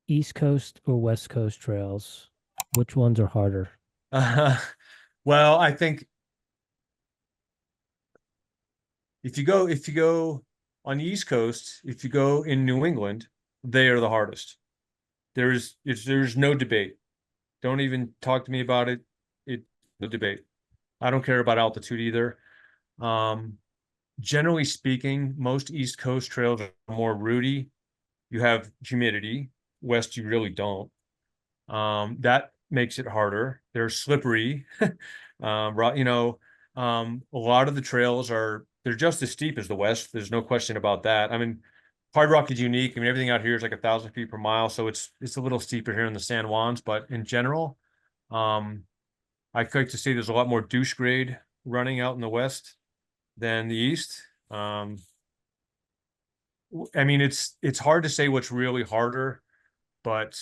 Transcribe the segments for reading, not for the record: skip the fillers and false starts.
East Coast or West Coast trails? Which ones are harder? Uh, well, I think if you go on the East Coast, if you go in New England, they are the hardest. There's no debate. Don't even talk to me about it. It No debate. I don't care about altitude either. Um, Generally speaking, most East Coast trails are more rooty. You have humidity. West, you really don't. That makes it harder. They're slippery. You know, a lot of the trails they're just as steep as the West. There's no question about that. I mean, Hard Rock is unique. I mean, everything out here is like 1,000 feet per mile, so it's a little steeper here in the San Juans, but in general, um, I like to say there's a lot more douche grade running out in the West than the East. Um, I mean, it's hard to say what's really harder, but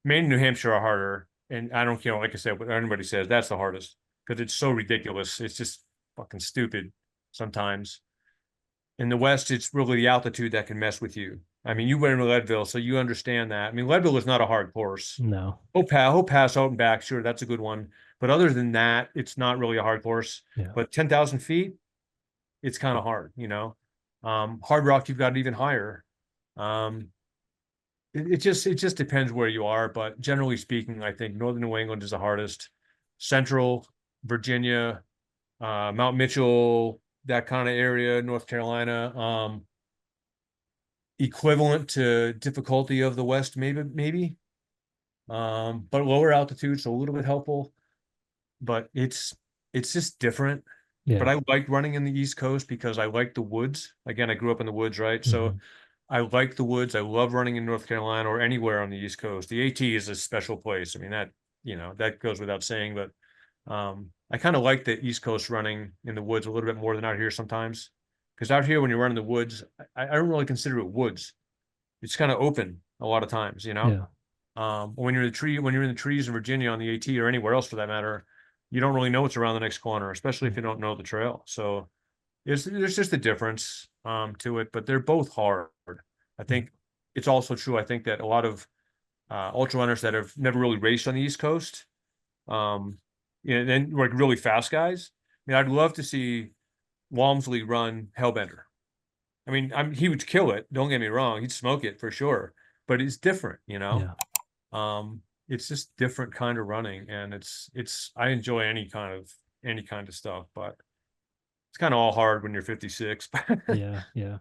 Maine and New Hampshire are harder. And I don't, like I said, what anybody says, that's the hardest because it's so ridiculous. It's just fucking stupid sometimes. In the West, it's really the altitude that can mess with you. I mean, you went into Leadville, so you understand that. I mean, Leadville is not a hard course. No. Hope Pass out and back, sure, that's a good one. But other than that, it's not really a hard course. Yeah. But 10,000 feet, it's kind of hard, Hard Rock, you've got even higher. Um, it just depends where you are, but generally speaking, I think Northern New England is the hardest. Central Virginia, Mount Mitchell, that kind of area, North Carolina, equivalent to difficulty of the West, maybe. But lower altitude, so a little bit helpful. But it's just different. But Yeah. I like running in the East Coast because I like the woods. Again, I grew up in the woods, right? So Hmm. I like the woods. I love running in North Carolina or anywhere on the East Coast. The AT is a special place. I mean, that goes without saying, but I kind of like the East Coast running in the woods a little bit more than out here sometimes. Because out here, when you run in the woods, I don't really consider it woods. It's kind of open a lot of times. Yeah. When you're in the trees in Virginia on the AT or anywhere else for that matter, you don't really know what's around the next corner, especially if you don't know the trail. So there's just a difference to it, but they're both hard. I Yeah. think it's also true. I think that a lot of ultra runners that have never really raced on the East Coast, um, then like really fast guys. I mean, I'd love to see Walmsley run Hellbender. I mean, he would kill it. Don't get me wrong; he'd smoke it for sure. But it's different. Yeah. It's just different kind of running, and I enjoy any kind of stuff, but it's kind of all hard when you're 56. Yeah. Yeah.